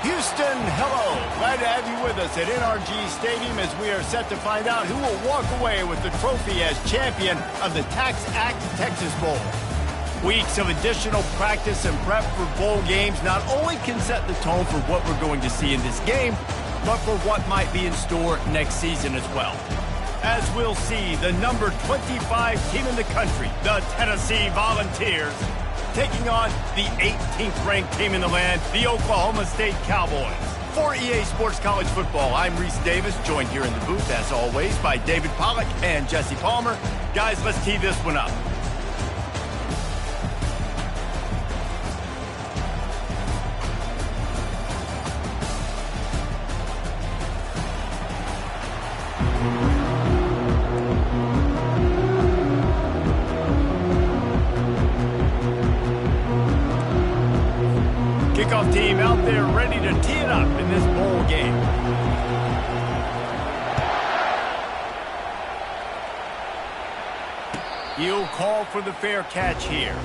Houston, hello. Glad to have you with us at NRG Stadium as we are set to find out who will walk away with the trophy as champion of the Tax Act Texas Bowl. Weeks of additional practice and prep for bowl games not only can set the tone for what we're going to see in this game, but for what might be in store next season as well. As we'll see, the number 25 team in the country, the Tennessee Volunteers, taking on the 18th ranked team in the land, the Oklahoma State Cowboys. For EA Sports College Football, I'm Reese Davis, joined here in the booth, as always, by David Pollack and Jesse Palmer. Guys, let's tee this one up. Kickoff team out there ready to tee it up in this bowl game. He'll call for the fair catch here.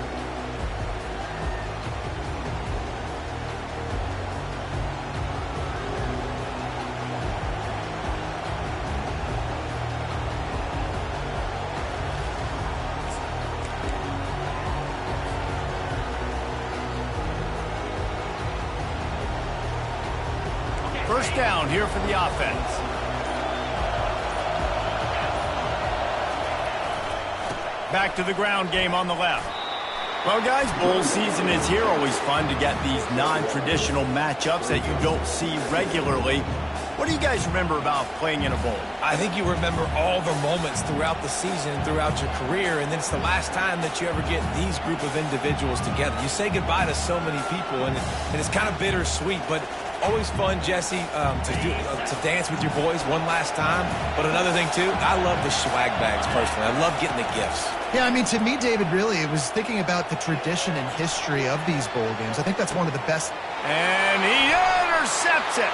First down here for the offense. Back to the ground game on the left. Well, guys, bowl season is here. Always fun to get these non-traditional matchups that you don't see regularly. What do you guys remember about playing in a bowl? I think you remember all the moments throughout the season, throughout your career, and then it's the last time that you ever get these group of individuals together. You say goodbye to so many people, and it's kind of bittersweet, but always fun, Jesse, to dance with your boys one last time. But another thing, too, I love the swag bags, personally. I love getting the gifts. Yeah, I mean, to me, David, really, it was thinking about the tradition and history of these bowl games. I think that's one of the best. And he intercepts it.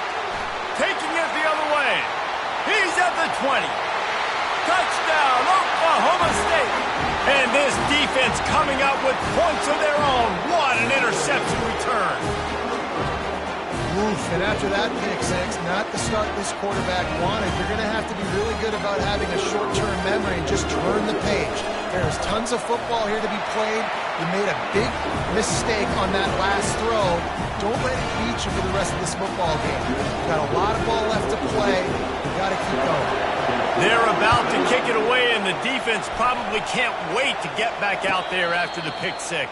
Taking it the other way. He's at the 20. Touchdown, Oklahoma State. And this defense coming up with points of their own. What an interception return. Oof, and after that pick six, not the start this quarterback wanted. You're going to have to be really good about having a short-term memory and just turn the page. There's tons of football here to be played. You made a big mistake on that last throw. Don't let it beat you for the rest of this football game. You've got a lot of ball left to play. You've got to keep going. They're about to kick it away, and the defense probably can't wait to get back out there after the pick six.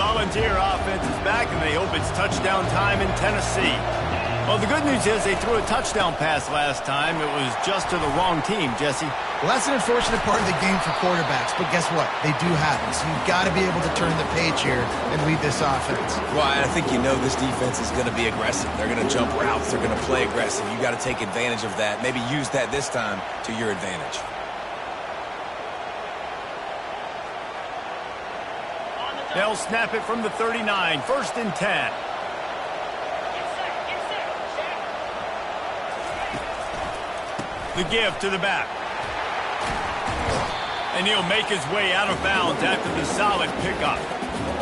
Volunteer offense is back, and they hope it's touchdown time in Tennessee. Well, the good news is they threw a touchdown pass last time. It was just to the wrong team, Jesse. Well, that's an unfortunate part of the game for quarterbacks, but guess what? They do happen, so you've got to be able to turn the page here and lead this offense. Well, I think you know this defense is going to be aggressive. They're going to jump routes. They're going to play aggressive. You've got to take advantage of that. Maybe use that this time to your advantage. They'll snap it from the 39, 1st and 10. The give to the back. And he'll make his way out of bounds after the solid pickup.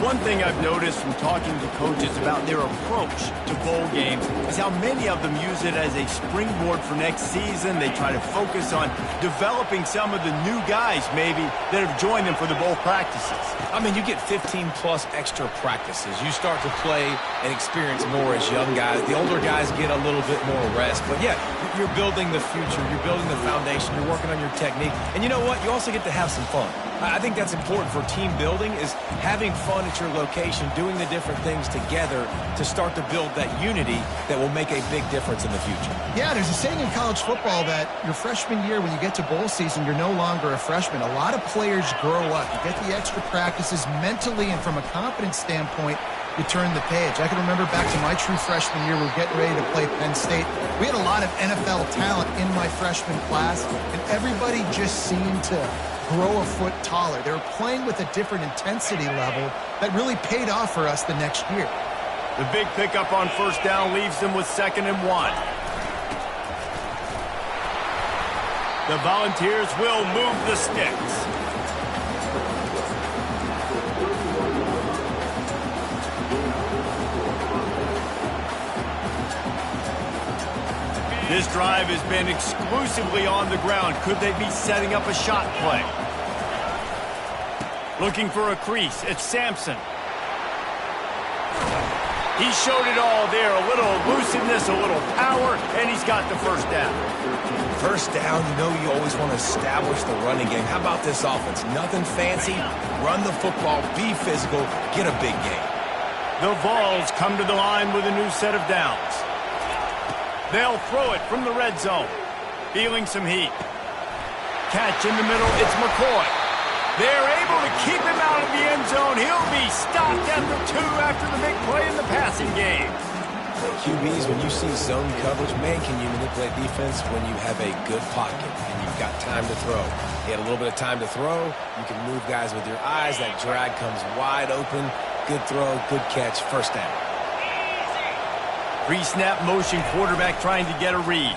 One thing I've noticed from talking to coaches about their approach to bowl games is how many of them use it as a springboard for next season. They try to focus on developing some of the new guys, maybe, that have joined them for the bowl practices. I mean, you get 15-plus extra practices. You start to play and experience more as young guys. The older guys get a little bit more rest. But, yeah, you're building the future. You're building the foundation. You're working on your technique. And you know what? You also get to have some fun. I think that's important for team building, is having fun at your location, doing the different things together to start to build that unity that will make a big difference in the future. Yeah, there's a saying in college football that your freshman year, when you get to bowl season, you're no longer a freshman. A lot of players grow up. You get the extra practices mentally, and from a confidence standpoint, you turn the page. I can remember back to my true freshman year, we were getting ready to play Penn State. We had a lot of NFL talent in my freshman class, and everybody just seemed to grow a foot taller. They were playing with a different intensity level that really paid off for us the next year. The big pickup on 1st down leaves them with 2nd and 1. The Volunteers will move the sticks. This drive has been exclusively on the ground. Could they be setting up a shot play? Looking for a crease. It's Sampson. He showed it all there. A little elusiveness, a little power, and he's got the first down. First down, you know you always want to establish the running game. How about this offense? Nothing fancy. Run the football, be physical, get a big gain. The Vols come to the line with a new set of downs. They'll throw it from the red zone. Feeling some heat. Catch in the middle, it's McCoy. They're able to keep him out of the end zone. He'll be stopped at the 2 after the big play in the passing game. QBs, when you see zone coverage, man, can you manipulate defense when you have a good pocket and you've got time to throw. You had a little bit of time to throw. You can move guys with your eyes. That drag comes wide open. Good throw, good catch, first down. Pre-snap motion, quarterback trying to get a read.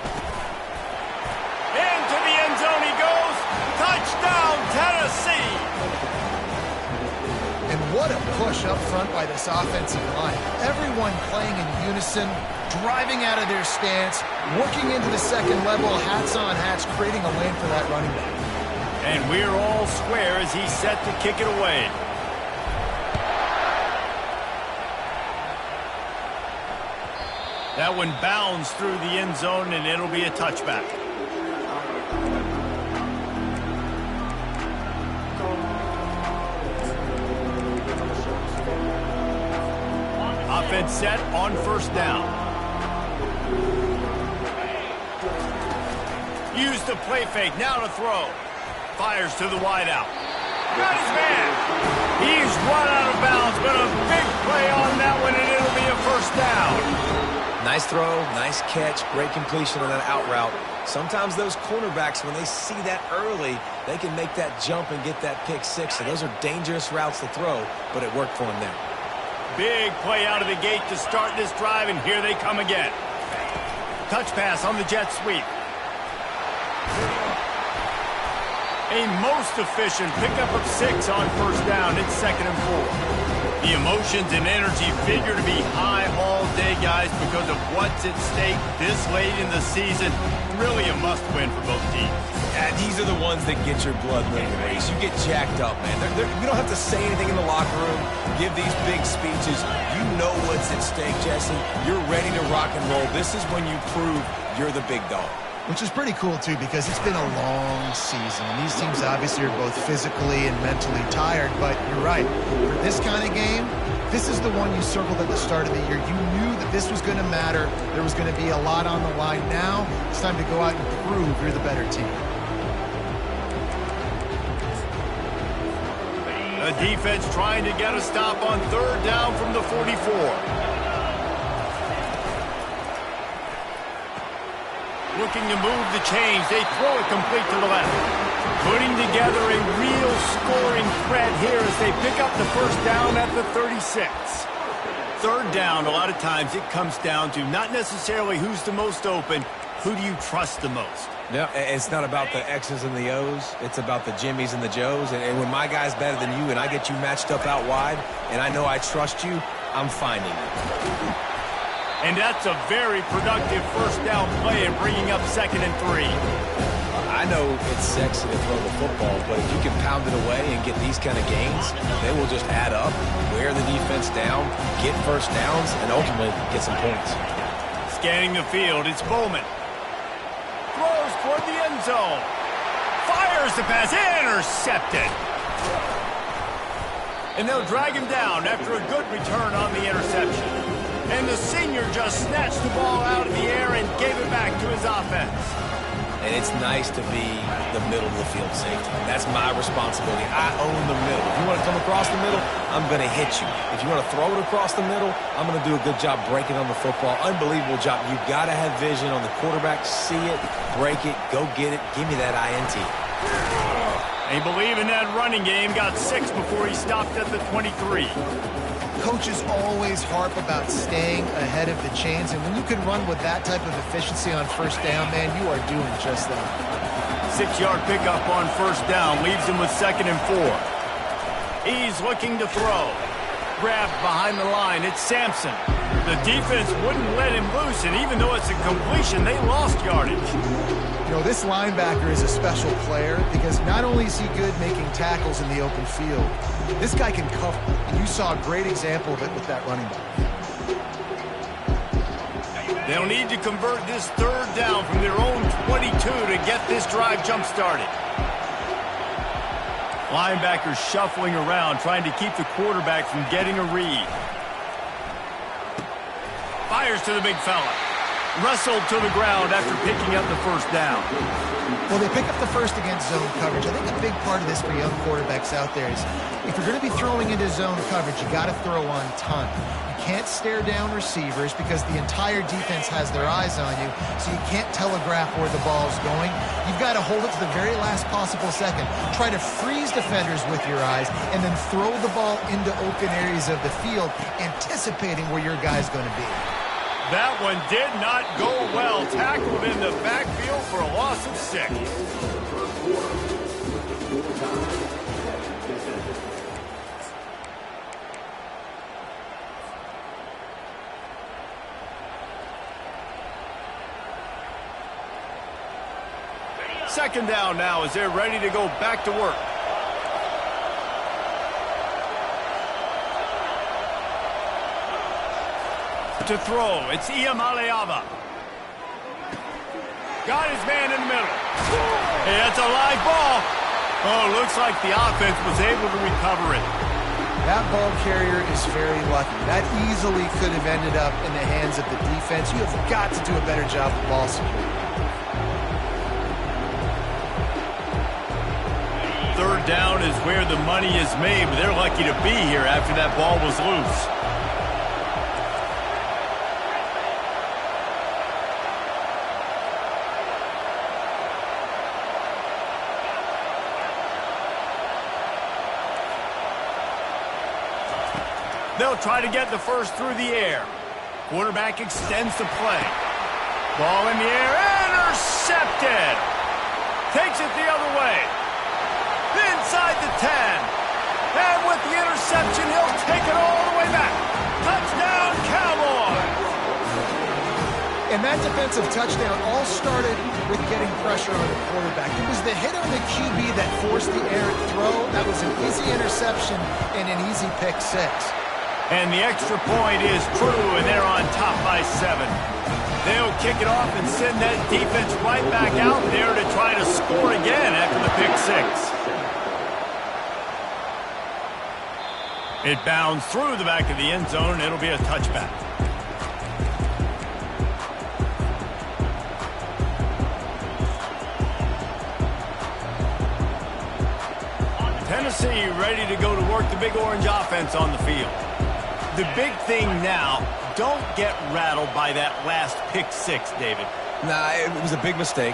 Into the end zone he goes. Touchdown, Tennessee! And what a push up front by this offensive line. Everyone playing in unison, driving out of their stance, working into the second level, hats on hats, creating a lane for that running back. And we're all square as he's set to kick it away. That one bounds through the end zone, and it'll be a touchback. Offense set on first down. Use the play fake, now to throw. Fires to the wideout. Got his man. He's run out of bounds, but a big play on that one, and it'll be a first down. Nice throw, nice catch, great completion on that out route. Sometimes those cornerbacks, when they see that early, they can make that jump and get that pick six. So those are dangerous routes to throw, but it worked for him there. Big play out of the gate to start this drive, and here they come again. Touch pass on the jet sweep. A most efficient pickup of 6 on first down. It's 2nd and 4. The emotions and energy figure to be high all day, guys, because of what's at stake this late in the season. Really a must-win for both teams. Yeah, these are the ones that get your blood moving, Reese. You get jacked up, man. You don't have to say anything in the locker room, give these big speeches. You know what's at stake, Jesse. You're ready to rock and roll. This is when you prove you're the big dog. Which is pretty cool, too, because it's been a long season. And these teams obviously are both physically and mentally tired. But you're right. For this kind of game, this is the one you circled at the start of the year. You knew that this was going to matter. There was going to be a lot on the line. Now it's time to go out and prove you're the better team. The defense trying to get a stop on third down from the 44. Looking to move the chains. They throw it complete to the left. Putting together a real scoring threat here as they pick up the first down at the 36. Third down, a lot of times it comes down to not necessarily who's the most open, who do you trust the most? No, it's not about the X's and the O's. It's about the Jimmys and the Joes. And when my guy's better than you and I get you matched up out wide and I know I trust you, I'm finding you. And that's a very productive first down play and bringing up 2nd and 3. I know it's sexy to throw the football, but if you can pound it away and get these kind of gains, they will just add up, wear the defense down, get first downs, and ultimately get some points. Scanning the field, it's Bowman. Throws toward the end zone. Fires the pass, intercepted. And they'll drag him down after a good return on the interception. And the senior just snatched the ball out of the air and gave it back to his offense. And it's nice to be the middle of the field safety. That's my responsibility. I own the middle. If you want to come across the middle, I'm going to hit you. If you want to throw it across the middle, I'm going to do a good job breaking on the football. Unbelievable job. You've got to have vision on the quarterback. See it, break it, go get it. Give me that INT. They believe in that running game. Got 6 before he stopped at the 23. Coaches always harp about staying ahead of the chains, and when you can run with that type of efficiency on first down, man, you are doing just that. 6-yard pickup on first down. Leaves him with 2nd and 4. He's looking to throw. Grabbed behind the line. It's Sampson. The defense wouldn't let him loose, and even though it's a completion, they lost yardage. You know, this linebacker is a special player because not only is he good making tackles in the open field, this guy can cover. And you saw a great example of it with that running back. They'll need to convert this 3rd down from their own 22 to get this drive jump-started. Linebackers shuffling around, trying to keep the quarterback from getting a read. Fires to the big fella. Wrestled to the ground after picking up the first down. Well, they pick up the first against zone coverage. I think a big part of this for young quarterbacks out there is if you're going to be throwing into zone coverage, you got to throw on time. You can't stare down receivers because the entire defense has their eyes on you, so you can't telegraph where the ball's going. You've got to hold it to the very last possible second. Try to freeze defenders with your eyes and then throw the ball into open areas of the field, anticipating where your guy's going to be. That one did not go well. Tackled in the backfield for a loss of 6. Second down now as they're ready to go back to work. To throw, it's Iamaleava. Got his man in the middle. Hey, that's a live ball. Oh, looks like the offense was able to recover it. That ball carrier is very lucky. That easily could have ended up in the hands of the defense. You have got to do a better job with ball security. 3rd down is where the money is made, but they're lucky to be here after that ball was loose. They'll try to get the first through the air. Quarterback extends the play. Ball in the air, intercepted. Takes it the other way. Inside the 10. And with the interception, he'll take it all the way back. Touchdown, Cowboys! And that defensive touchdown all started with getting pressure on the quarterback. It was the hit on the QB that forced the errant throw. That was an easy interception and an easy pick 6. And the extra point is true, and they're on top by 7. They'll kick it off and send that defense right back out there to try to score again after the pick 6. It bounds through the back of the end zone, and it'll be a touchback. Tennessee ready to go to work the Big Orange offense on the field. The big thing now, don't get rattled by that last pick 6, David. Nah, it was a big mistake.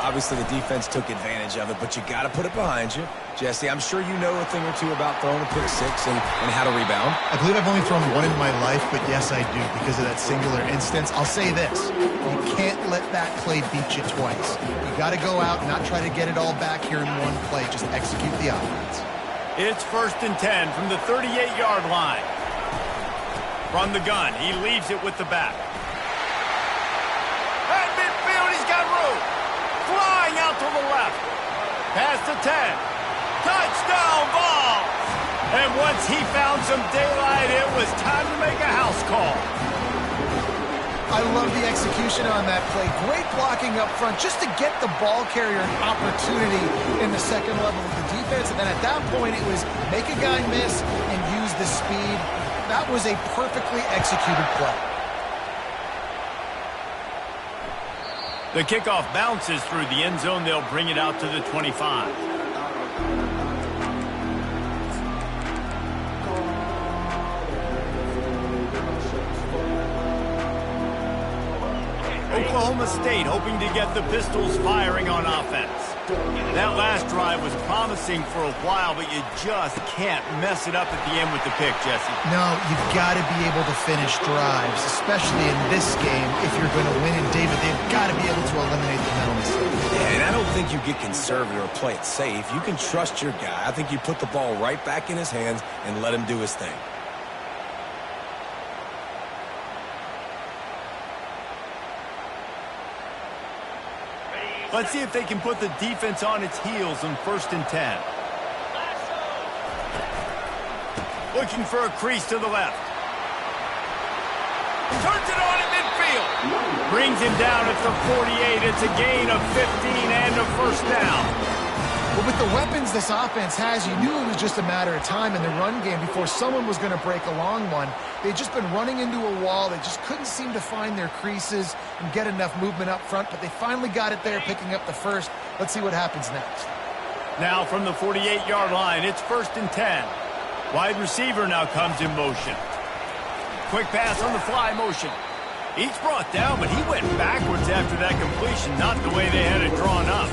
Obviously, the defense took advantage of it, but you got to put it behind you. Jesse, I'm sure you know a thing or two about throwing a pick 6 and how to rebound. I believe I've only thrown one in my life, but yes, I do because of that singular instance. I'll say this. You can't let that play beat you twice. You got to go out and not try to get it all back here in one play. Just execute the offense. It's 1st and 10 from the 38-yard line. From the gun, he leaves it with the back. At midfield, he's got room. Flying out to the left. Past the 10. Touchdown ball. And once he found some daylight, it was time to make a house call. I love the execution on that play. Great blocking up front just to get the ball carrier an opportunity in the second level of the defense. And then at that point, it was make a guy miss and use the speed. That was a perfectly executed play. The kickoff bounces through the end zone. They'll bring it out to the 25. Oklahoma State hoping to get the Pistols firing on offense. That last drive was promising for a while, but you just can't mess it up at the end with the pick, Jesse. No, you've got to be able to finish drives, especially in this game if you're going to win. And David, they've got to be able to eliminate the mental mistakes. Yeah, and I don't think you get conservative or play it safe. You can trust your guy. I think you put the ball right back in his hands and let him do his thing. Let's see if they can put the defense on its heels on 1st and 10. Looking for a crease to the left. Turns it on in midfield. Brings him down at the 48. It's a gain of 15 and a first down. But with the weapons this offense has, you knew it was just a matter of time in the run game before someone was going to break a long one. They'd just been running into a wall. They just couldn't seem to find their creases and get enough movement up front, but they finally got it there, picking up the first. Let's see what happens next. Now from the 48-yard line, it's 1st and 10. Wide receiver now comes in motion. Quick pass on the fly motion. He's brought down, but he went backwards after that completion, not the way they had it drawn up.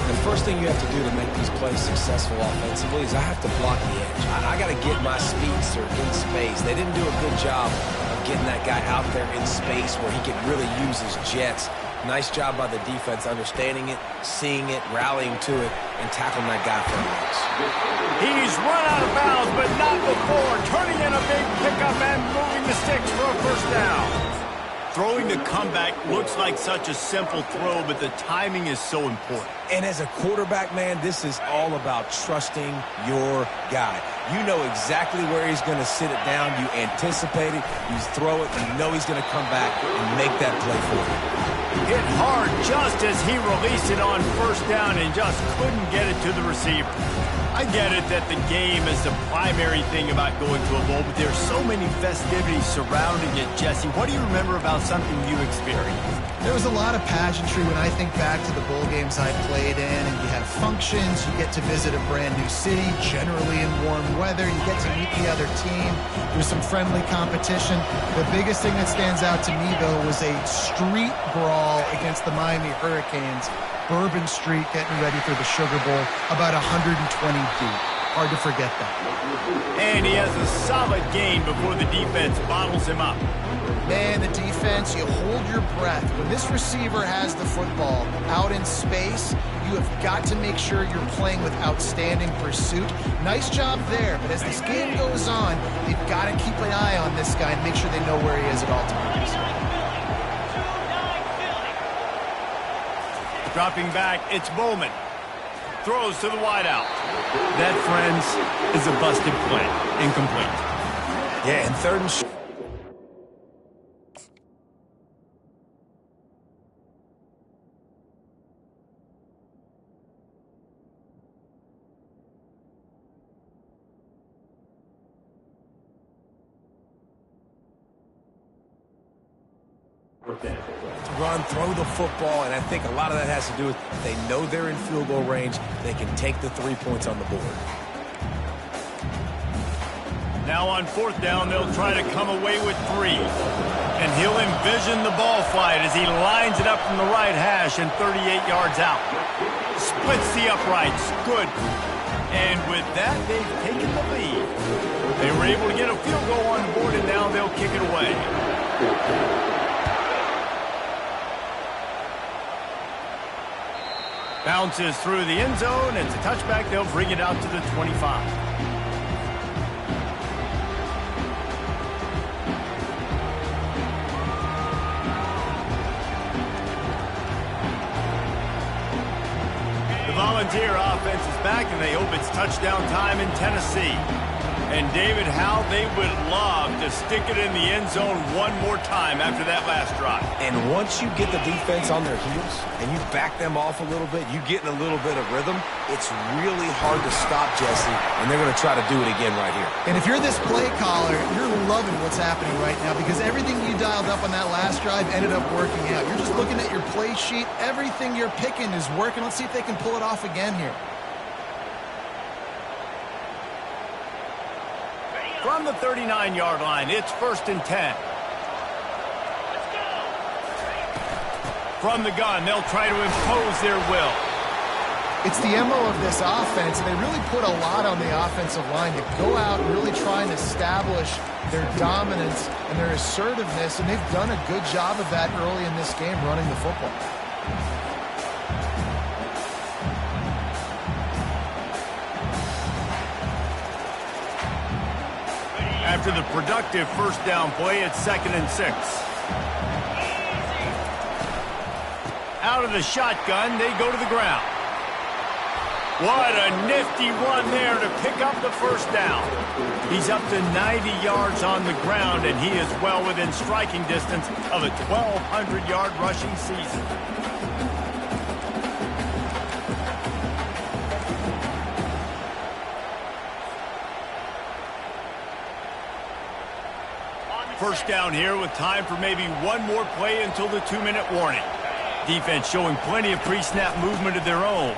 The first thing you have to do to make these plays successful offensively is I have to block the edge. I got to get my speedster in space. They didn't do a good job of getting that guy out there in space where he could really use his jets. Nice job by the defense understanding it, seeing it, rallying to it, and tackling that guy for the loss. He's run out of bounds, but not before. Turning in a big pickup and moving the sticks for a first down. Throwing the comeback looks like such a simple throw, but the timing is so important. And as a quarterback, man, this is all about trusting your guy. You know exactly where he's going to sit it down. You anticipate it. You throw it. You know he's going to come back and make that play for you. Hit hard just as he released it on first down and just couldn't get it to the receiver. I get it that the game is the primary thing about going to a bowl, but there's so many festivities surrounding it, Jesse. What do you remember about something you experienced? There was a lot of pageantry when I think back to the bowl games I played in, and you have functions, you get to visit a brand new city, generally in warm weather, you get to meet the other team, there's some friendly competition. The biggest thing that stands out to me, though, was a street brawl against the Miami Hurricanes. Bourbon Street getting ready for the Sugar Bowl, about 120 deep. Hard to forget that. And he has a solid gain before the defense bottles him up. Man, the defense, you hold your breath. When this receiver has the football out in space, you have got to make sure you're playing with outstanding pursuit. Nice job there, but as this game goes on, you've got to keep an eye on this guy and make sure they know where he is at all times. Dropping back, it's Bowman. Throws to the wideout. That, friends, is a busted play. Incomplete. Yeah, and 3rd and short. Run, throw the football, and I think a lot of that has to do with they know they're in field goal range. They can take the 3 points on the board. Now on 4th down, they'll try to come away with 3. And he'll envision the ball flight as he lines it up from the right hash and 38 yards out. Splits the uprights. Good. And with that, they've taken the lead. They were able to get a field goal on the board, and now they'll kick it away. Bounces through the end zone. It's a touchback. They'll bring it out to the 25. The Volunteer offense is back, and they hope it's touchdown time in Tennessee. And, David, how they would love to stick it in the end zone one more time after that last drive. And once you get the defense on their heels and you back them off a little bit, you get in a little bit of rhythm, it's really hard to stop, Jesse, and they're going to try to do it again right here. And if you're this play caller, you're loving what's happening right now because everything you dialed up on that last drive ended up working out. You're just looking at your play sheet. Everything you're picking is working. Let's see if they can pull it off again here. From the 39-yard line, it's 1st and 10. From the gun, they'll try to impose their will. It's the MO of this offense, and they really put a lot on the offensive line to go out and really try and establish their dominance and their assertiveness, and they've done a good job of that early in this game running the football. After the productive first down play, it's 2nd and 6. Out of the shotgun, they go to the ground. What a nifty run there to pick up the first down. He's up to 90 yards on the ground, and he is well within striking distance of a 1,200-yard rushing season. First down here with time for maybe one more play until the 2-minute warning. Defense showing plenty of pre-snap movement of their own.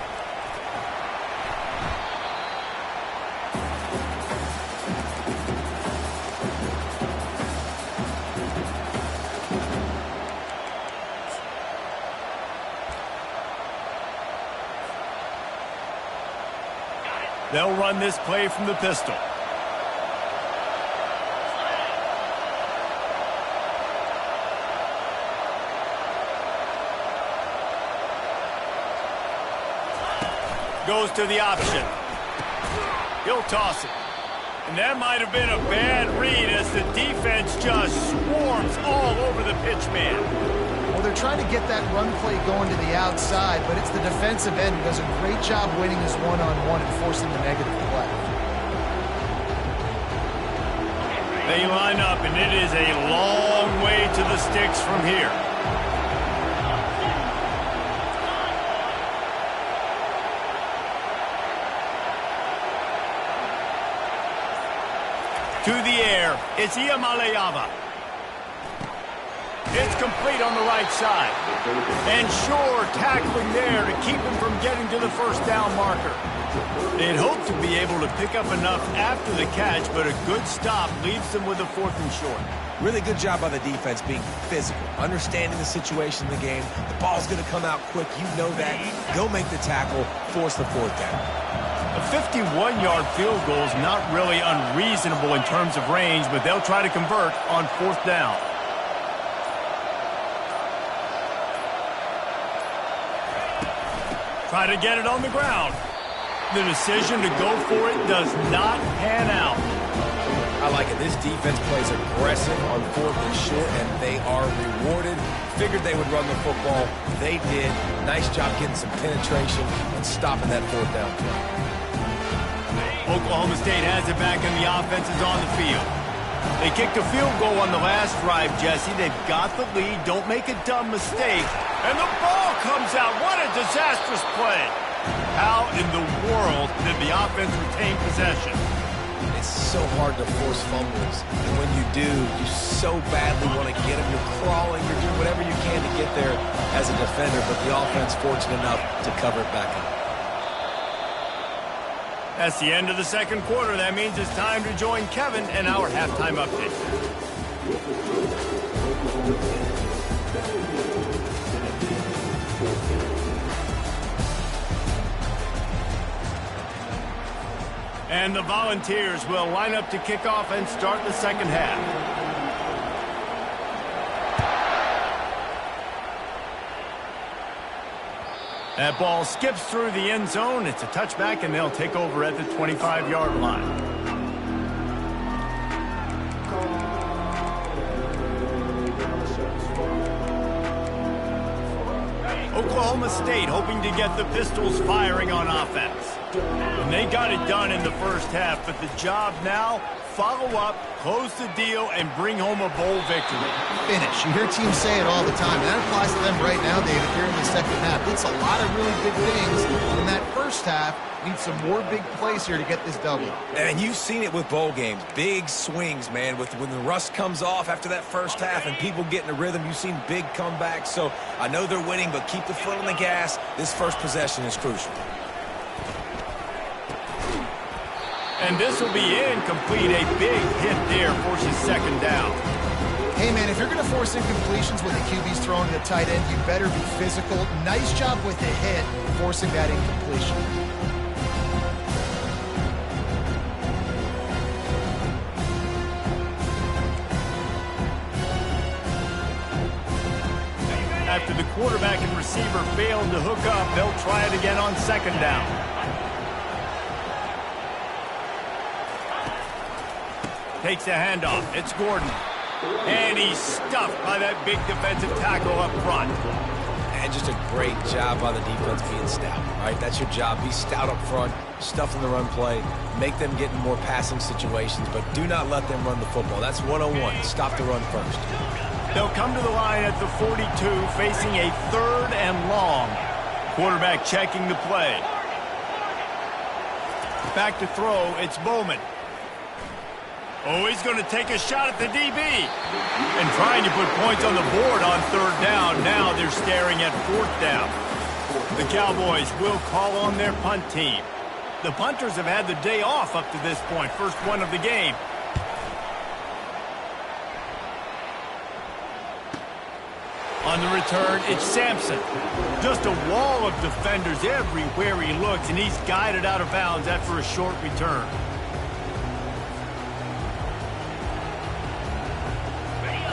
They'll run this play from the pistol. Goes to the option. He'll toss it. And that might have been a bad read as the defense just swarms all over the pitch man. Well, they're trying to get that run play going to the outside, but it's the defensive end who does a great job winning his one-on-one and forcing the negative play. They line up, and it is a long way to the sticks from here. To the air, it's Iamaleava. It's complete on the right side. And sure, tackling there to keep him from getting to the first down marker. They'd hoped to be able to pick up enough after the catch, but a good stop leaves them with a 4th and short. Really good job by the defense being physical, understanding the situation in the game. The ball's going to come out quick. You know that. Go make the tackle, force the 4th down. A 51-yard field goal is not really unreasonable in terms of range, but they'll try to convert on 4th down. Try to get it on the ground. The decision to go for it does not pan out. I like it. This defense plays aggressive on 4th and short, and they are rewarded. Figured they would run the football. They did. Nice job getting some penetration and stopping that 4th down play. Oklahoma State has it back, and the offense is on the field. They kicked a field goal on the last drive, Jesse. They've got the lead. Don't make a dumb mistake. And the ball comes out. What a disastrous play. How in the world did the offense retain possession? It's so hard to force fumbles. And when you do, you so badly want to get them. You're crawling. You're doing whatever you can to get there as a defender, but the offense fortunate enough to cover it back up. That's the end of the 2nd quarter. That means it's time to join Kevin and our halftime update. And the Volunteers will line up to kick off and start the 2nd half. That ball skips through the end zone. It's a touchback, and they'll take over at the 25-yard line. Oklahoma State hoping to get the Pistols firing on offense. And they got it done in the first half, but the job now, follow up, close the deal, and bring home a bowl victory. Finish. You hear teams say it all the time, and that applies to them right now, David, here in the 2nd half. It's a lot of really big things in that first half. Need some more big plays here to get this W. And you've seen it with bowl games. Big swings, man. When the rust comes off after that first half and people get in a rhythm, you've seen big comebacks. So I know they're winning, but keep the foot on the gas. This first possession is crucial. And this will be incomplete. A big hit there forces 2nd down. Hey, man, if you're going to force incompletions when the QB's throwing to the tight end, you better be physical. Nice job with the hit, forcing that incompletion. After the quarterback and receiver failed to hook up, they'll try it again on second down. Takes a handoff. It's Gordon. And he's stuffed by that big defensive tackle up front. And just a great job by the defense being stout, right? That's your job. Be stout up front, stuff in the run play, make them get in more passing situations, but do not let them run the football. That's 101. Stop the run first. They'll come to the line at the 42, facing a 3rd and long. Quarterback checking the play. Back to throw, it's Bowman. Oh, he's going to take a shot at the DB. And trying to put points on the board on 3rd down. Now they're staring at 4th down. The Cowboys will call on their punt team. The punters have had the day off up to this point. First one of the game. On the return, it's Sampson. Just a wall of defenders everywhere he looks, and he's guided out of bounds after a short return.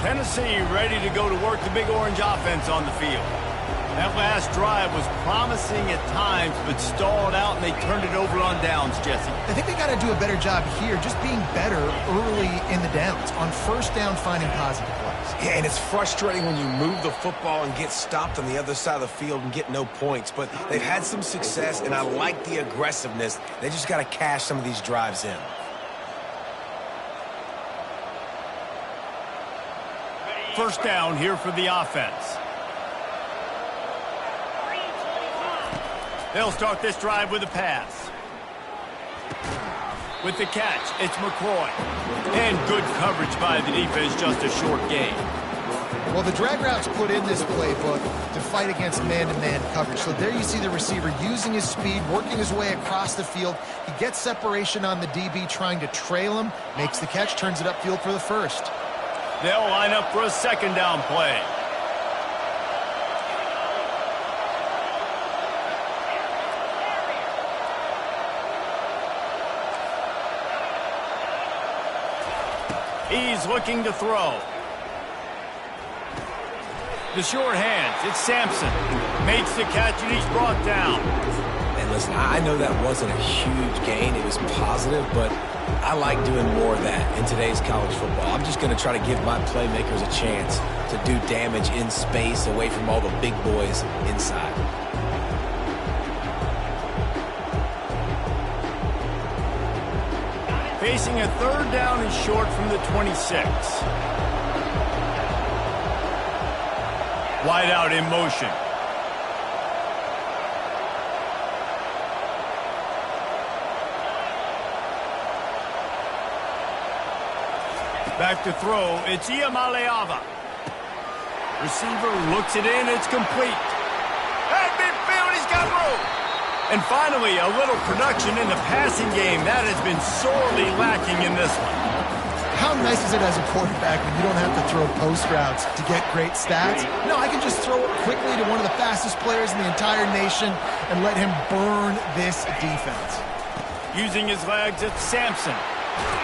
Tennessee ready to go to work the Big Orange offense on the field. That last drive was promising at times, but stalled out, and they turned it over on downs, Jesse. I think they got to do a better job here, just being better early in the downs. On first down, finding positive plays. Yeah, and it's frustrating when you move the football and get stopped on the other side of the field and get no points. But they've had some success, and I like the aggressiveness. They just got to cash some of these drives in. First down here for the offense. They'll start this drive with a pass. With the catch, it's McCoy. And good coverage by the defense, just a short gain. Well, the drag routes put in this playbook to fight against man-to-man coverage. So there you see the receiver using his speed, working his way across the field. He gets separation on the DB trying to trail him, makes the catch, turns it upfield for the first. They'll line up for a second down play. He's looking to throw. The short hands, it's Sampson. Makes the catch and he's brought down. And listen, I know that wasn't a huge gain. It was positive, but I like doing more of that in today's college football. I'm just going to try to give my playmakers a chance to do damage in space away from all the big boys inside. Facing a third down and short from the 26. Wide out in motion. Back to throw, it's Iamaleava. Receiver looks it in, it's complete. At midfield, he's got room. And finally, a little production in the passing game. That has been sorely lacking in this one. How nice is it as a quarterback when you don't have to throw post routes to get great stats? No, I can just throw it quickly to one of the fastest players in the entire nation and let him burn this defense. Using his legs, it's Sampson.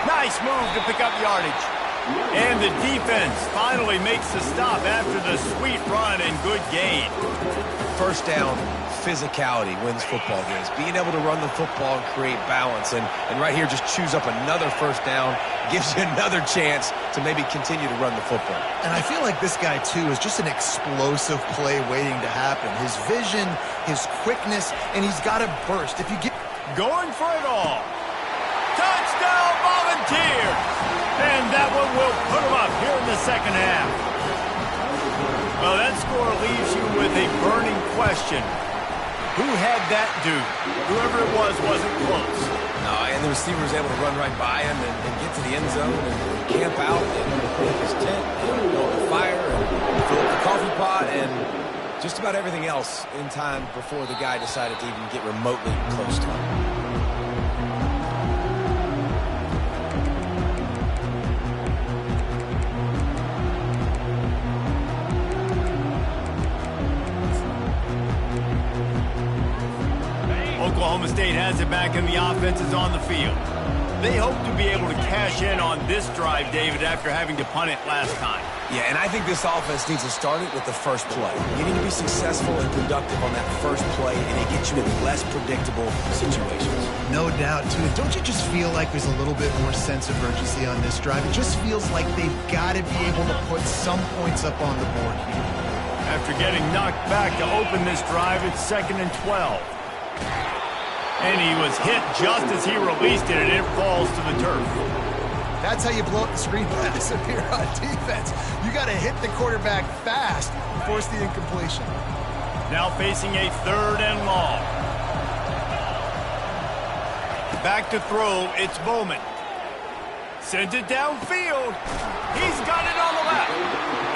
Nice move to pick up yardage. And the defense finally makes the stop after the sweet run and good gain. First down, physicality wins football games. Being able to run the football and create balance. And right here, just choose up another first down. Gives you another chance to maybe continue to run the football. And I feel like this guy, too, is just an explosive play waiting to happen. His vision, his quickness, and he's got to burst. If you get going for it all. Touchdown, Volunteers! And that one will put them up here in the second half. Well, that score leaves you with a burning question. Who had that dude? Whoever it was wasn't close. No, and the receiver was able to run right by him and get to the end zone and camp out and make his tent and go to the fire and fill up the coffee pot and just about everything else in time before the guy decided to even get remotely close to him. Oklahoma State has it back and the offense is on the field. They hope to be able to cash in on this drive, David, after having to punt it last time. Yeah, and I think this offense needs to start it with the first play. You need to be successful and productive on that first play, and it gets you in less predictable situations. No doubt, too. Don't you just feel like there's a little bit more sense of urgency on this drive? It just feels like they've got to be able to put some points up on the board here. After getting knocked back to open this drive, it's 2nd and 12. And he was hit just as he released it, and it falls to the turf. That's how you blow up the screen pass up here on defense. You got to hit the quarterback fast and force the incompletion. Now facing a 3rd and long. Back to throw, it's Bowman. Sends it downfield. He's got it on the left.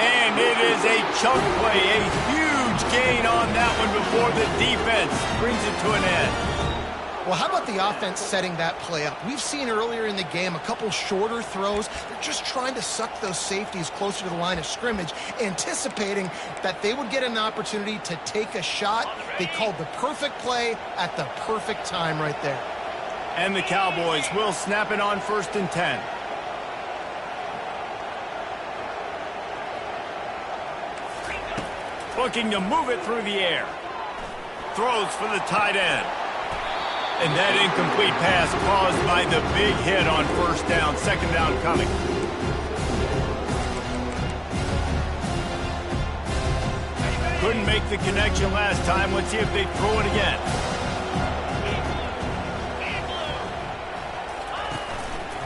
And it is a chunk play, a huge gain on that one before the defense brings it to an end. Well, how about the offense setting that play up? We've seen earlier in the game a couple shorter throws. They're just trying to suck those safeties closer to the line of scrimmage, anticipating that they would get an opportunity to take a shot. They called the perfect play at the perfect time right there. And the Cowboys will snap it on 1st and 10. Looking to move it through the air. Throws for the tight end. And that incomplete pass caused by the big hit on 1st down. 2nd down coming. Couldn't make the connection last time. Let's see if they throw it again.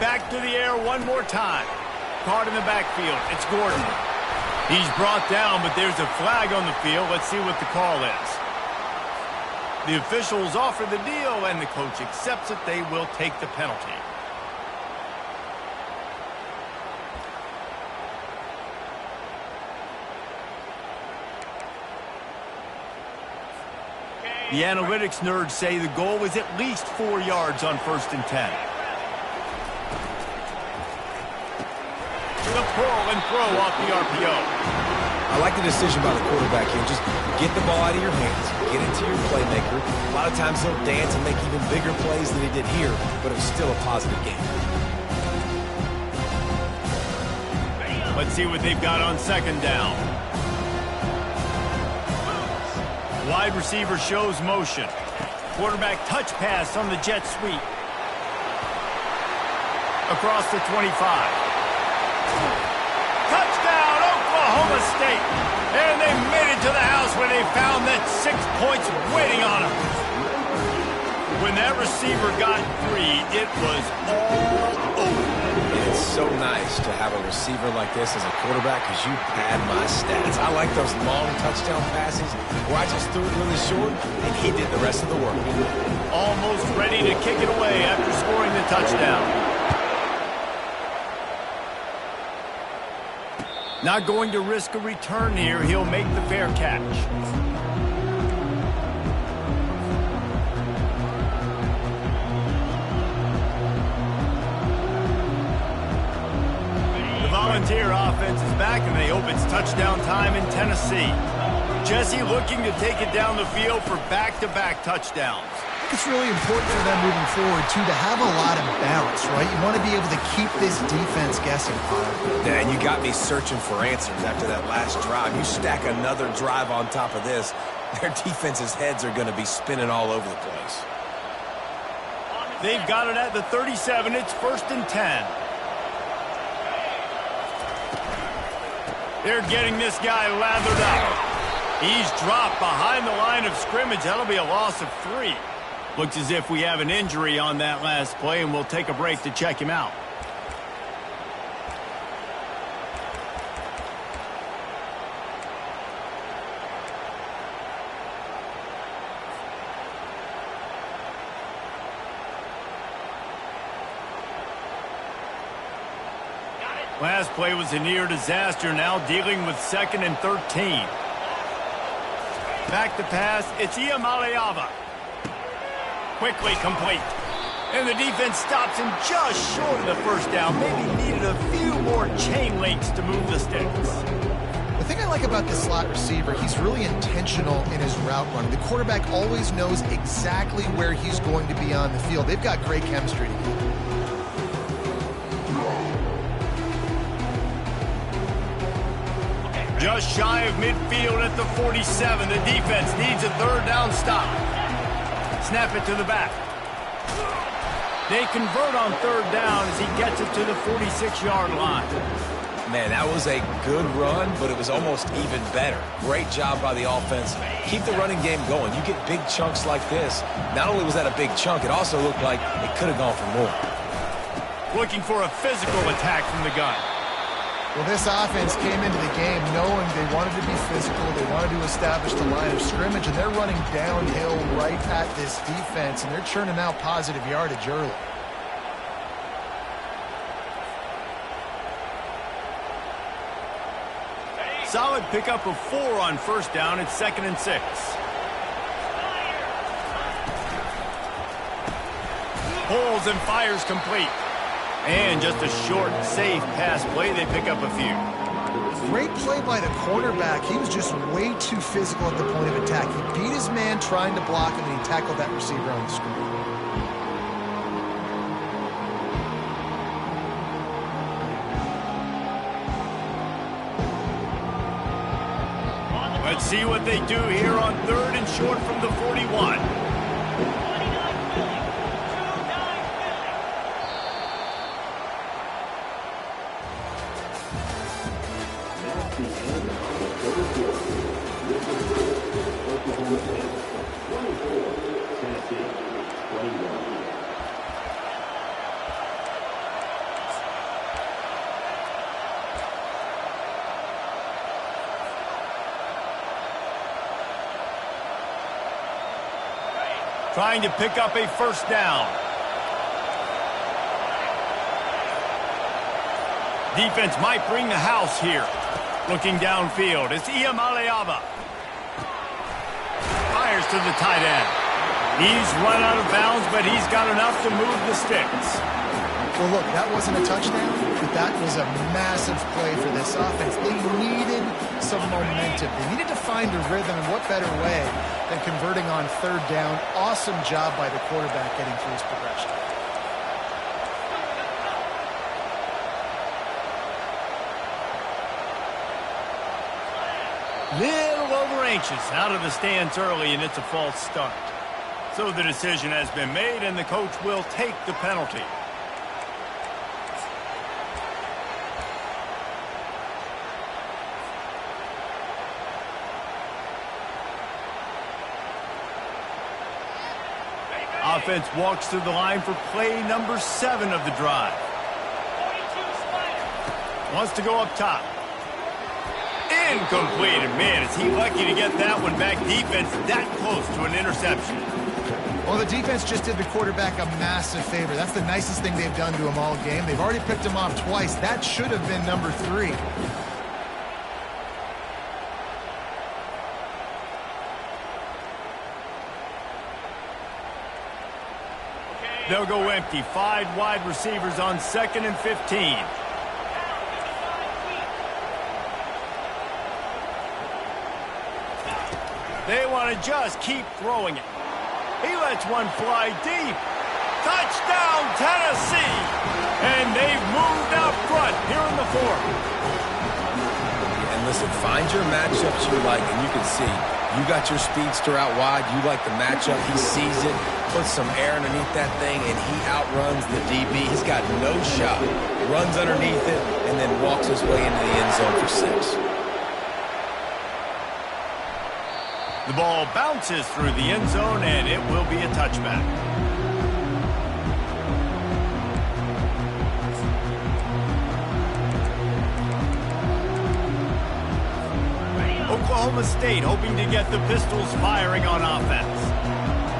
Back to the air one more time. Caught in the backfield. It's Gordon. He's brought down, but there's a flag on the field. Let's see what the call is. The officials offer the deal, and the coach accepts it. They will take the penalty. The analytics nerds say the goal is at least 4 yards on 1st and 10. The pull and throw off the RPO. I like the decision by the quarterback here. Just get the ball out of your hands, get it to your playmaker. A lot of times he'll dance and make even bigger plays than he did here, but it was still a positive game. Let's see what they've got on 2nd down. Wide receiver shows motion. Quarterback touch pass on the jet sweep. Across the 25. Touchdown, Oklahoma State. And they made it to the house when they found that 6 points waiting on them. When that receiver got 3, it was all over. It's so nice to have a receiver like this as a quarterback because you pad my stats. I like those long touchdown passes where I just threw it really short and he did the rest of the work. Almost ready to kick it away after scoring the touchdown. Not going to risk a return here. He'll make the fair catch. The Volunteer offense is back, and they hope it's touchdown time in Tennessee. Jesse looking to take it down the field for back-to-back touchdowns. It's really important for them moving forward, too, to have a lot of balance, right? You want to be able to keep this defense guessing, Pollard. Yeah, and you got me searching for answers after that last drive. You stack another drive on top of this, their defense's heads are going to be spinning all over the place. They've got it at the 37. It's 1st and 10. They're getting this guy lathered up. He's dropped behind the line of scrimmage. That'll be a loss of 3. Looks as if we have an injury on that last play, and we'll take a break to check him out. Last play was a near disaster, now dealing with 2nd and 13. Back to pass, it's Iamaleava. Quickly complete. And the defense stops him just short of the 1st down. Maybe needed a few more chain links to move the sticks. The thing I like about this slot receiver, he's really intentional in his route running. The quarterback always knows exactly where he's going to be on the field. They've got great chemistry together. Just shy of midfield at the 47. The defense needs a third down stop. Snap it to the back. They convert on third down as he gets it to the 46-yard line. Man, that was a good run, but it was almost even better. Great job by the offense. Keep the running game going. You get big chunks like this. Not only was that a big chunk, it also looked like it could have gone for more. Looking for a physical attack from the gun. Well, this offense came into the game knowing they wanted to be physical, they wanted to establish the line of scrimmage, and they're running downhill right at this defense, and they're churning out positive yardage early. Solid pickup of 4 on first down. It's 2nd and 6. Pulls and fires complete. And just a short, safe pass play. They pick up a few. Great play by the cornerback. He was just way too physical at the point of attack. He beat his man trying to block him, and he tackled that receiver on the screen. Let's see what they do here on 3rd and short from the 41. Trying to pick up a first down. Defense might bring the house here. Looking downfield, it's Iamaleava. Fires to the tight end. He's run out of bounds, but he's got enough to move the sticks. Well, look, that wasn't a touchdown, but that was a massive play for this offense. They needed some momentum. They needed to find a rhythm, and what better way than converting on third down. Awesome job by the quarterback getting through his progression. Little over anxious, out of the stance early, and it's a false start. So the decision has been made, and the coach will take the penalty. Offense walks to the line for play number 7 of the drive. Wants to go up top. Incomplete. And man, is he lucky to get that one back. Defense that close to an interception. Well, the defense just did the quarterback a massive favor. That's the nicest thing they've done to him all game. They've already picked him off twice. That should have been number 3. They'll go empty. 5 wide receivers on 2nd and 15. They want to just keep throwing it. He lets one fly deep. Touchdown, Tennessee! And they've moved out front here in the 4th. And listen, find your matchups you like, and you can see you got your speedster out wide. You like the matchup. He sees it, puts some air underneath that thing, and he outruns the DB. He's got no shot. Runs underneath it, and then walks his way into the end zone for 6. The ball bounces through the end zone, and it will be a touchback. Oklahoma State hoping to get the Pistols firing on offense.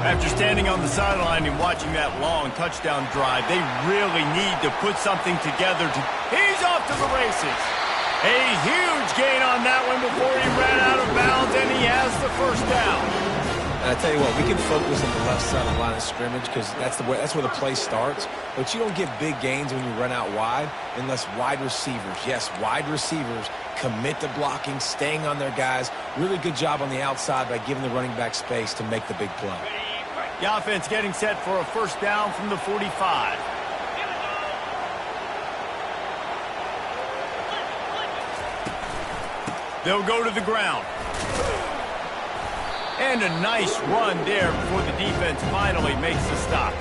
After standing on the sideline and watching that long touchdown drive, they really need to put something together. He's off to the races. A huge gain on that one before he ran out of bounds, and he has the first down. And I tell you what, we can focus on the left side of the line of scrimmage because that's where the play starts. But you don't get big gains when you run out wide unless wide receivers, yes, wide receivers, commit to blocking, staying on their guys. Really good job on the outside by giving the running back space to make the big play. The offense getting set for a first down from the 45. They'll go to the ground. And a nice run there before the defense finally makes the stop.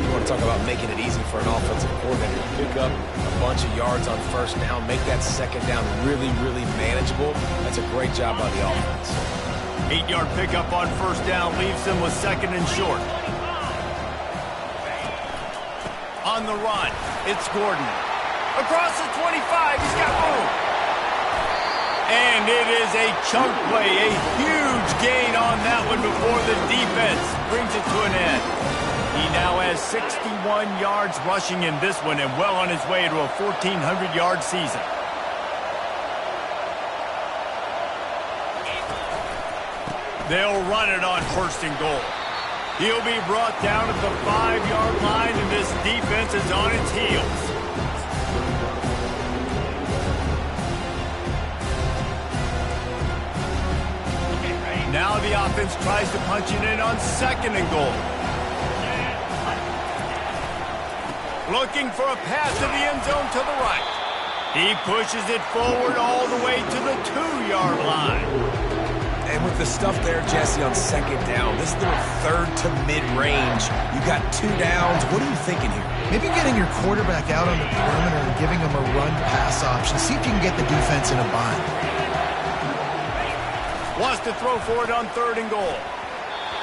You want to talk about making it easy for an offensive coordinator to pick up a bunch of yards on first down, make that second down really, really manageable. That's a great job by the offense. 8-yard pickup on first down leaves them with second and short. On the run, it's Gordon. Across the 25, he's got room. And it is a chunk play, a huge gain on that one before the defense brings it to an end. He now has 61 yards rushing in this one and well on his way to a 1,400-yard season. They'll run it on first and goal. He'll be brought down at the 5-yard line, and this defense is on its heels. Now the offense tries to punch it in on second and goal. Looking for a pass to the end zone to the right. He pushes it forward all the way to the 2-yard line. And with the stuff there, Jesse, on second down, this little third to mid-range, you got 2 downs. What are you thinking here? Maybe getting your quarterback out on the perimeter and giving him a run-pass option. See if you can get the defense in a bind. Wants to throw for it on third and goal.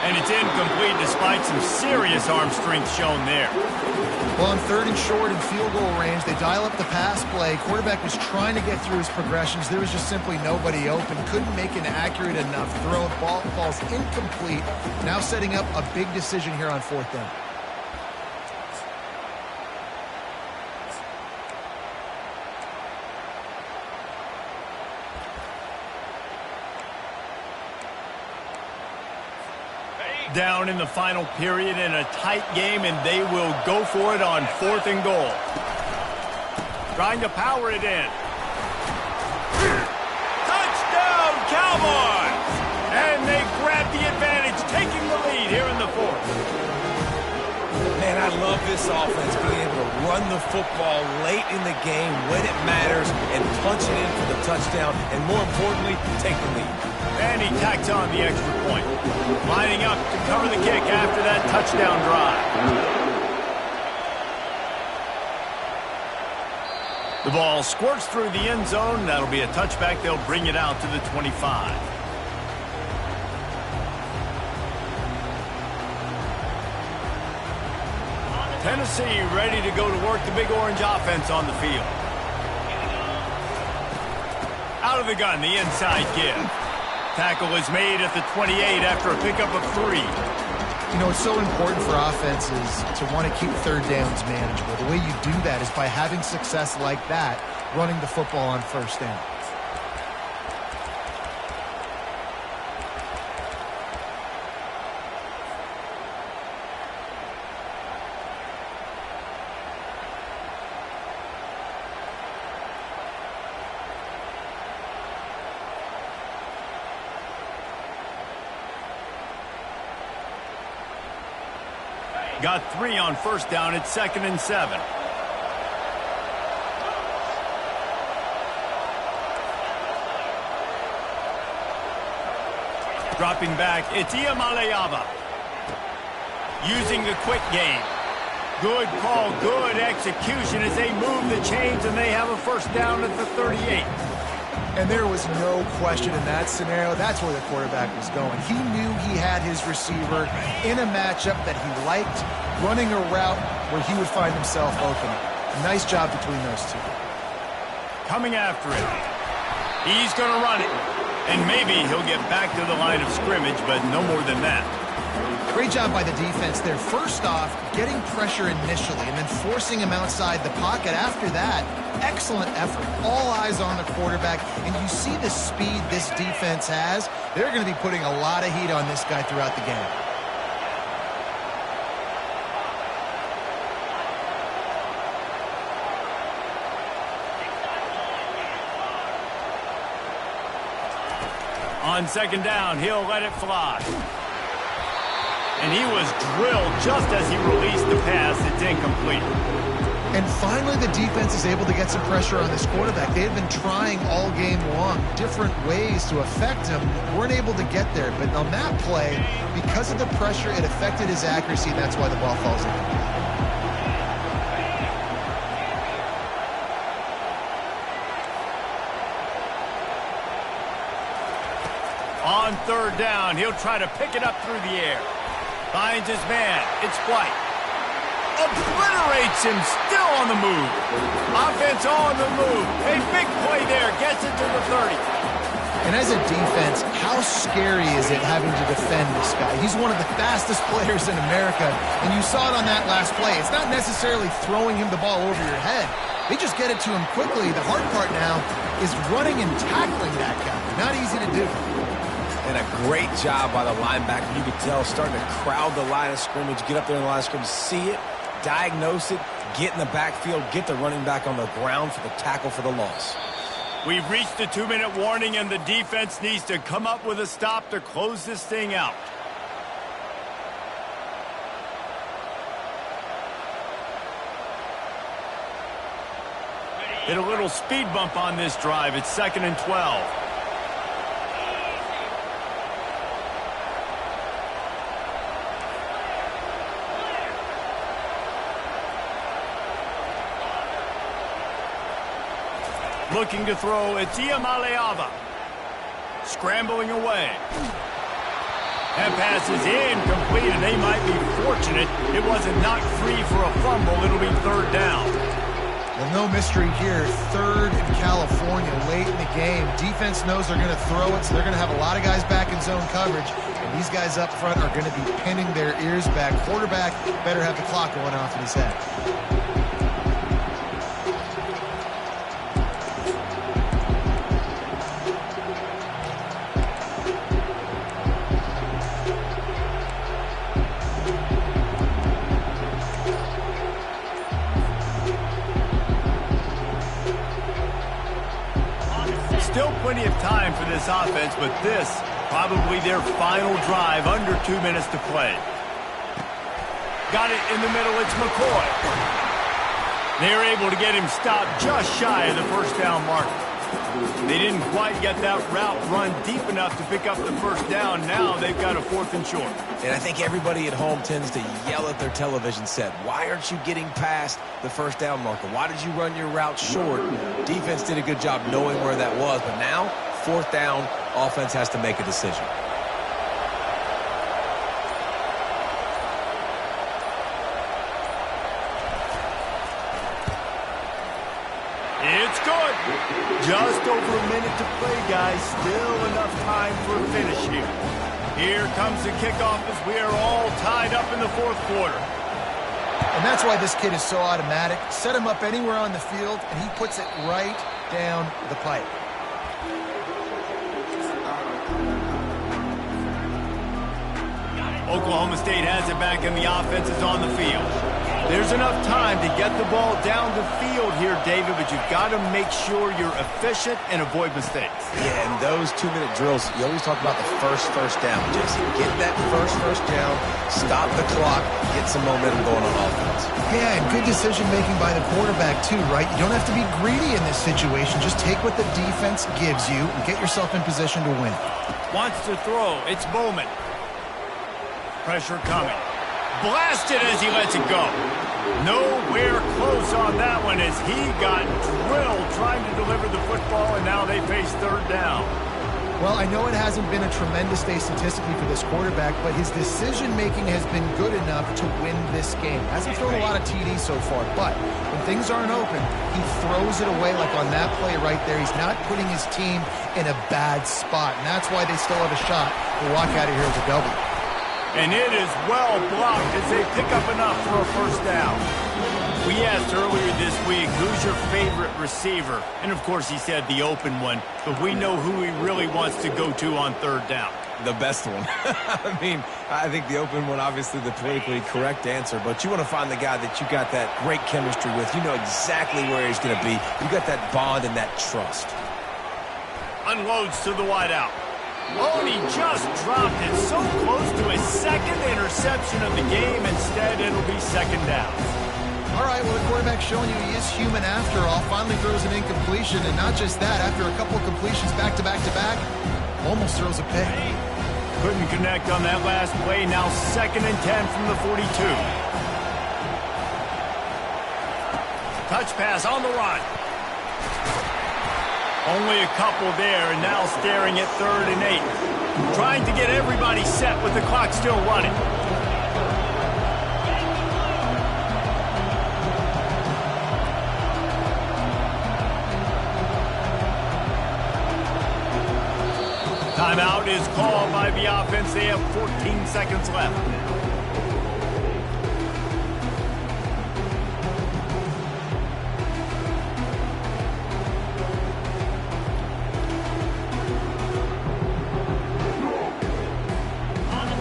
And it's incomplete despite some serious arm strength shown there. Well, on third and short and field goal range, they dial up the pass play. Quarterback was trying to get through his progressions. There was just simply nobody open. Couldn't make an accurate enough throw. Ball's incomplete. Now setting up a big decision here on fourth down. Down in the final period in a tight game, and they will go for it on fourth and goal. Trying to power it in. Touchdown, Cowboys! And they grab the advantage, taking the lead here in the fourth. Man, I love this offense being able to run the football late in the game when it matters and punch it in for the touchdown, and more importantly, take the lead. And he tacks on the extra point. Lining up to cover the kick after that touchdown drive. The ball squirts through the end zone. That'll be a touchback. They'll bring it out to the 25. Tennessee ready to go to work the Big Orange offense on the field. Out of the gun, the inside give. Tackle is made at the 28 after a pickup of 3. You know, it's so important for offenses to want to keep third downs manageable. The way you do that is by having success like that, running the football on first down. Got 3 on first down. It's 2nd and 7. Dropping back, it's Iamaleava. Using the quick game. Good call, good execution as they move the chains, and they have a first down at the 38. And there was no question in that scenario. That's where the quarterback was going. He knew he had his receiver in a matchup that he liked, running a route where he would find himself open. Nice job between those two. Coming after it. He's going to run it. And maybe he'll get back to the line of scrimmage, but no more than that. Great job by the defense there. First off, getting pressure initially and then forcing him outside the pocket. After that, excellent effort. All eyes on the quarterback, and you see the speed this defense has. They're going to be putting a lot of heat on this guy throughout the game. On second down, he'll let it fly. And he was drilled just as he released the pass. It's incomplete. And finally, the defense is able to get some pressure on this quarterback. They had been trying all game long different ways to affect him. Weren't able to get there. But on that play, because of the pressure, it affected his accuracy, and that's why the ball falls incomplete. On third down, he'll try to pick it up through the air. Finds his man. It's White. Obliterates him, still on the move. Offense on the move. A big play there. Gets it to the 30. And as a defense, how scary is it having to defend this guy? He's one of the fastest players in America, and you saw it on that last play. It's not necessarily throwing him the ball over your head. They just get it to him quickly. The hard part now is running and tackling that guy. Not easy to do. And a great job by the linebacker. You could tell starting to crowd the line of scrimmage, get up there in the line of scrimmage, see it, diagnose it, get in the backfield, get the running back on the ground for the tackle for the loss. We've reached the 2-minute warning, and the defense needs to come up with a stop to close this thing out. Hit a little speed bump on this drive. It's 2nd and 12. Looking to throw, it's Iamaleava. Scrambling away. That pass is incomplete, and they might be fortunate it wasn't knocked free for a fumble. It'll be third down. Well, no mystery here. Third in California late in the game. Defense knows they're going to throw it, so they're going to have a lot of guys back in zone coverage. And these guys up front are going to be pinning their ears back. Quarterback better have the clock going off in his head. Still plenty of time for this offense, but this probably their final drive, under 2 minutes to play. Got it in the middle, it's McCoy. They're able to get him stopped just shy of the first down marker. They didn't quite get that route run deep enough to pick up the first down. Now they've got a 4th and short. And I think everybody at home tends to yell at their television set. Why aren't you getting past the first down marker? Why did you run your route short? Defense did a good job knowing where that was, but now, 4th down, offense has to make a decision. It's good. Just over a minute to play, guys. Still enough time for a finish here. Here comes the kickoff as we are all tied up in the 4th quarter. And that's why this kid is so automatic. Set him up anywhere on the field, and he puts it right down the pipe. Oklahoma State has it back, and the offense is on the field. There's enough time to get the ball down the field here, David, but you've got to make sure you're efficient and avoid mistakes. Yeah, and those 2-minute drills, you always talk about the first down. Jesse, get that first down, stop the clock, get some momentum going on offense. Yeah, and good decision-making by the quarterback, too, right? You don't have to be greedy in this situation. Just take what the defense gives you and get yourself in position to win. Wants to throw. It's Bowman. Pressure coming. Blasted as he lets it go. Nowhere close on that one as he got drilled trying to deliver the football, and now they face third down. Well, I know it hasn't been a tremendous day statistically for this quarterback, but his decision-making has been good enough to win this game. Hasn't thrown a lot of TDs so far, but when things aren't open, he throws it away like on that play right there. He's not putting his team in a bad spot, and that's why they still have a shot to walk out of here with a W. And it is well blocked as they pick up enough for a first down. We asked earlier this week, who's your favorite receiver? And, of course, he said the open one. But we know who he really wants to go to on third down. The best one. I mean, I think the open one, obviously the politically correct answer, but you want to find the guy that you got that great chemistry with. You know exactly where he's going to be. You got that bond and that trust. Unloads to the wideout. Oh, and he just dropped it so close to his second interception of the game. Instead, it'll be second down. All right, well, the quarterback's showing you he is human after all. Finally throws an incompletion, and not just that, after a couple of completions back-to-back-to-back, almost throws a pick. Couldn't connect on that last play. Now 2nd and 10 from the 42. Touch pass on the run. Only a couple there, and now staring at 3rd and 8. Trying to get everybody set with the clock still running. Timeout is called by the offense. They have 14 seconds left.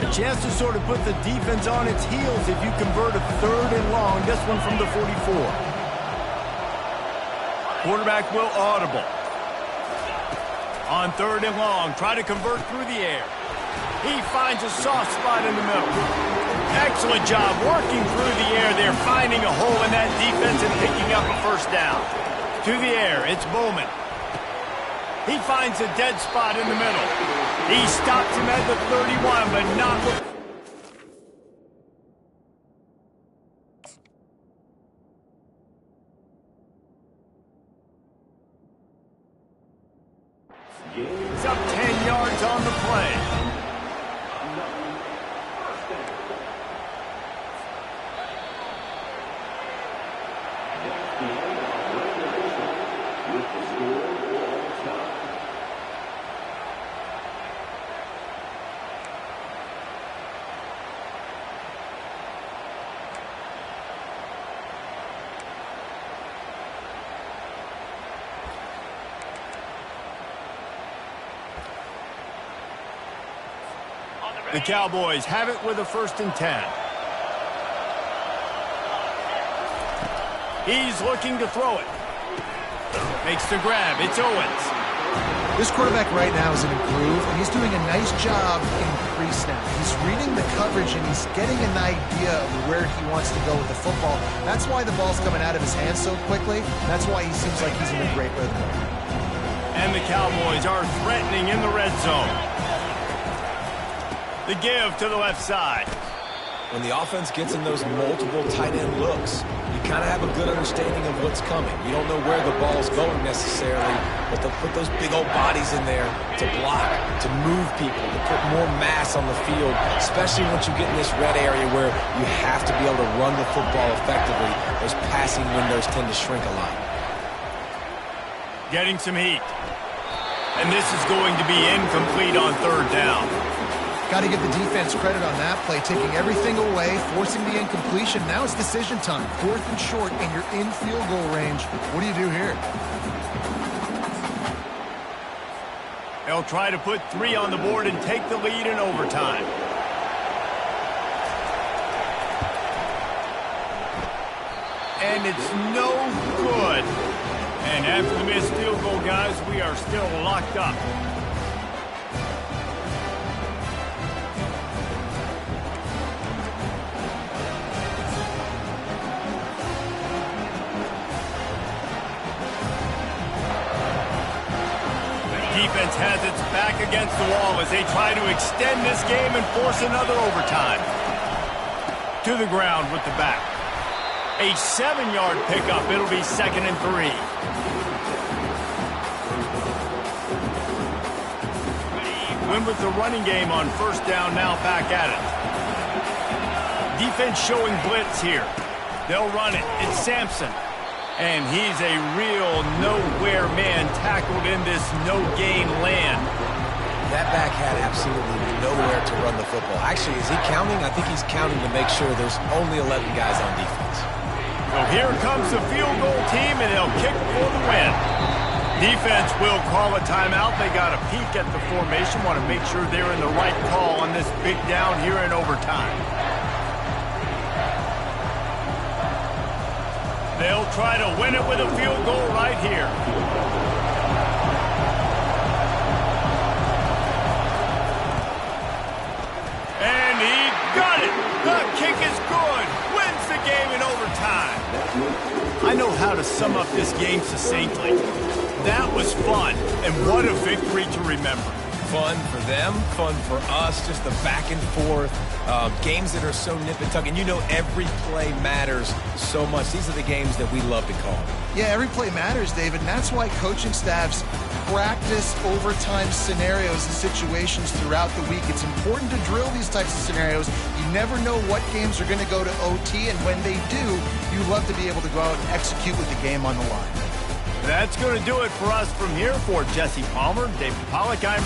A chance to sort of put the defense on its heels if you convert a 3rd and long. This one from the 44. Quarterback will audible. On 3rd and long, try to convert through the air. He finds a soft spot in the middle. Excellent job working through the air. They're finding a hole in that defense and picking up a first down. To the air, it's Bowman. He finds a dead spot in the middle. He stops him at the 31, but not with... He's up 10 yards on the play. The Cowboys have it with a 1st and 10. He's looking to throw it. Makes the grab. It's Owens. This quarterback right now is in a groove, and he's doing a nice job in pre-snap. He's reading the coverage, and he's getting an idea of where he wants to go with the football. That's why the ball's coming out of his hands so quickly. That's why he seems like he's in a great rhythm. And the Cowboys are threatening in the red zone. The give to the left side. When the offense gets in those multiple tight end looks, you kind of have a good understanding of what's coming. You don't know where the ball's going necessarily, but they'll put those big old bodies in there to block, to move people, to put more mass on the field, especially once you get in this red area where you have to be able to run the football effectively. Those passing windows tend to shrink a lot. Getting some heat. And this is going to be incomplete on 3rd down. Got to give the defense credit on that play, taking everything away, forcing the incompletion. Now it's decision time. 4th and short, and you're in field goal range. What do you do here? They'll try to put 3 on the board and take the lead in overtime. And it's no good. And after the missed field goal, guys, we are still locked up. Defense has its back against the wall as they try to extend this game and force another overtime. To the ground with the back. A 7-yard pickup. It'll be 2nd and 3. Win with the running game on 1st down, now back at it. Defense showing blitz here. They'll run it. It's Sampson. And he's a real nowhere man tackled in this no-gain land. That back had absolutely nowhere to run the football. Actually, is he counting? I think he's counting to make sure there's only 11 guys on defense. So here comes the field goal team, and they'll kick for the win. Defense will call a timeout. They got a peek at the formation, want to make sure they're in the right call on this big down here in overtime. They'll try to win it with a field goal right here. And he got it. The kick is good. Wins the game in overtime. I know how to sum up this game succinctly. That was fun, and what a victory to remember. Fun for them, fun for us, just the back and forth, games that are so nip and tuck. And you know every play matters so much. These are the games that we love to call. Yeah, every play matters, David, and that's why coaching staffs practice overtime scenarios and situations throughout the week. It's important to drill these types of scenarios. You never know what games are going to go to OT, and when they do, you love to be able to go out and execute with the game on the line. That's going to do it for us from here. For Jesse Palmer, David Pollack, I'm